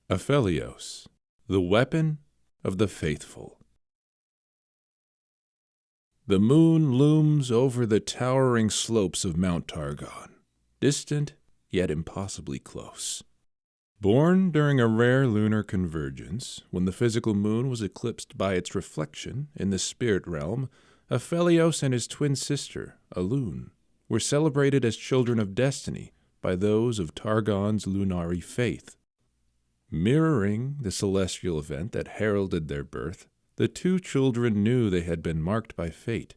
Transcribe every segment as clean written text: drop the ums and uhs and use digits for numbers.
Aphelios, the weapon of the faithful. The moon looms over the towering slopes of Mount Targon, distant yet impossibly close. Born during a rare lunar convergence, when the physical moon was eclipsed by its reflection in the spirit realm, Aphelios and his twin sister, Elune, were celebrated as children of destiny by those of Targon's Lunari faith. Mirroring the celestial event that heralded their birth, the two children knew they had been marked by fate.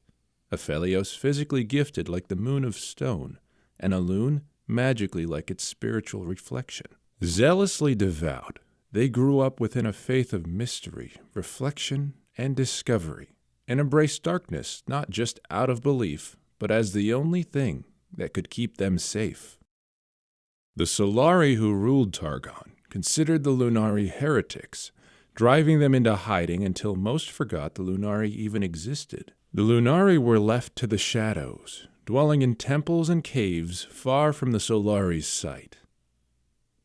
Aphelios physically gifted like the moon of stone, and Elune magically like its spiritual reflection. Zealously devout, they grew up within a faith of mystery, reflection, and discovery, and embraced darkness not just out of belief, but as the only thing that could keep them safe. The Solari who ruled Targon considered the Lunari heretics, driving them into hiding until most forgot the Lunari even existed. The Lunari were left to the shadows, dwelling in temples and caves far from the Solari's sight.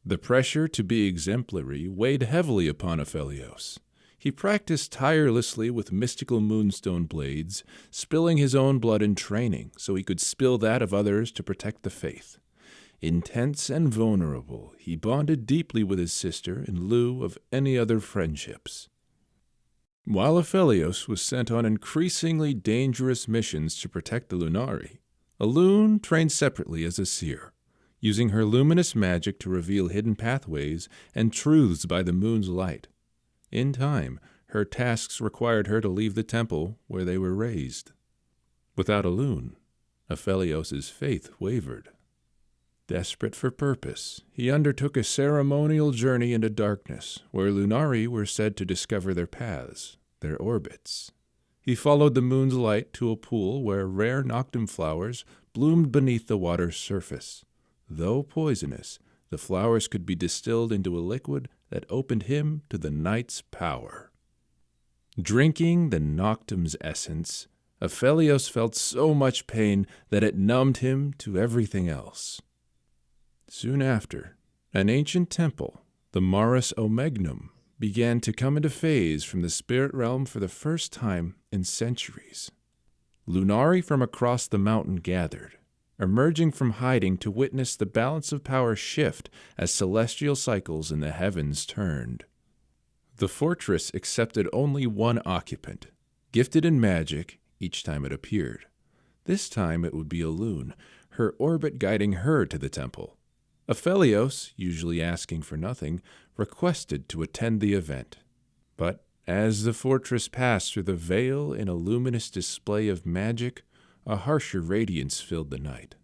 The pressure to be exemplary weighed heavily upon Aphelios. He practiced tirelessly with mystical moonstone blades, spilling his own blood in training so he could spill that of others to protect the faith. Intense and vulnerable, he bonded deeply with his sister in lieu of any other friendships. While Aphelios was sent on increasingly dangerous missions to protect the Lunari, Elune trained separately as a seer, using her luminous magic to reveal hidden pathways and truths by the moon's light. In time, her tasks required her to leave the temple where they were raised. Without Elune, Aphelios' faith wavered. Desperate for purpose, he undertook a ceremonial journey into darkness, where Lunari were said to discover their paths, their orbits. He followed the moon's light to a pool where rare noctum flowers bloomed beneath the water's surface. Though poisonous, the flowers could be distilled into a liquid that opened him to the night's power. Drinking the noctum's essence, Aphelios felt so much pain that it numbed him to everything else. Soon after, an ancient temple, the Maris Omegnum, began to come into phase from the spirit realm for the first time in centuries. Lunari from across the mountain gathered, emerging from hiding to witness the balance of power shift as celestial cycles in the heavens turned. The fortress accepted only one occupant, gifted in magic each time it appeared. This time it would be Elune, her orbit guiding her to the temple. Aphelios, usually asking for nothing, requested to attend the event. But as the fortress passed through the veil in a luminous display of magic, a harsher radiance filled the night.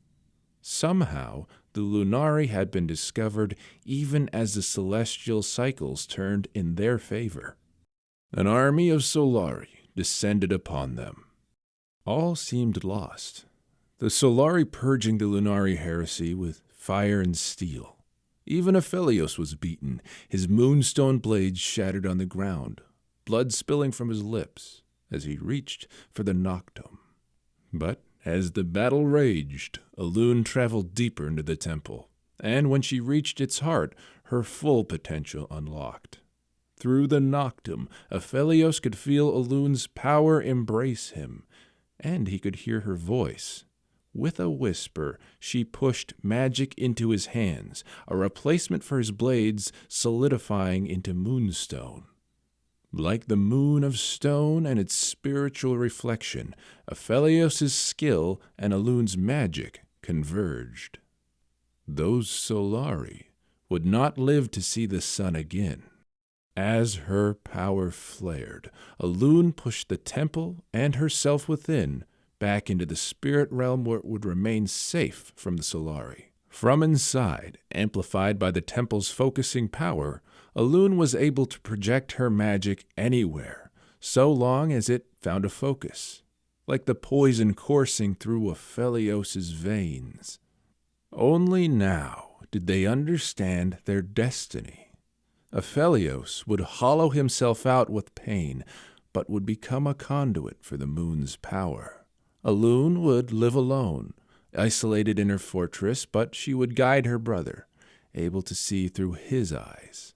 Somehow, the Lunari had been discovered even as the celestial cycles turned in their favor. An army of Solari descended upon them. All seemed lost, the Solari purging the Lunari heresy with fire and steel. Even Aphelios was beaten, his moonstone blades shattered on the ground, blood spilling from his lips as he reached for the noctum. But as the battle raged, Elune traveled deeper into the temple, and when she reached its heart, her full potential unlocked. Through the noctum, Aphelios could feel Elune's power embrace him, and he could hear her voice. With a whisper, she pushed magic into his hands, a replacement for his blades solidifying into moonstone. Like the moon of stone and its spiritual reflection, Aphelios' skill and Elune's magic converged. Those Solari would not live to see the sun again. As her power flared, Elune pushed the temple and herself within back into the spirit realm where it would remain safe from the Solari. From inside, amplified by the temple's focusing power, Elune was able to project her magic anywhere, so long as it found a focus, like the poison coursing through Aphelios' veins. Only now did they understand their destiny. Aphelios would hollow himself out with pain, but would become a conduit for the moon's power. Elune would live alone, isolated in her fortress, but she would guide her brother, able to see through his eyes.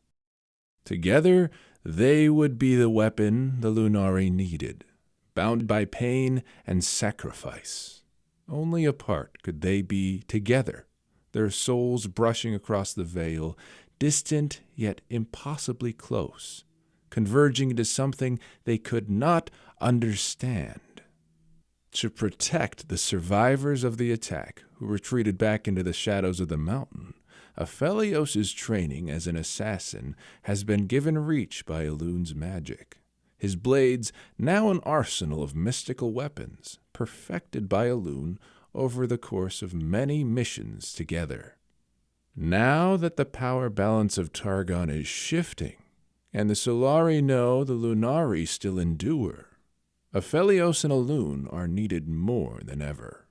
Together, they would be the weapon the Lunari needed, bound by pain and sacrifice. Only apart could they be together, their souls brushing across the veil, distant yet impossibly close, converging into something they could not understand. To protect the survivors of the attack, who retreated back into the shadows of the mountain, Aphelios' training as an assassin has been given reach by Elun's magic. His blades now an arsenal of mystical weapons, perfected by Elun over the course of many missions together. Now that the power balance of Targon is shifting, and the Solari know the Lunari still endure, Aphelios and Elun are needed more than ever.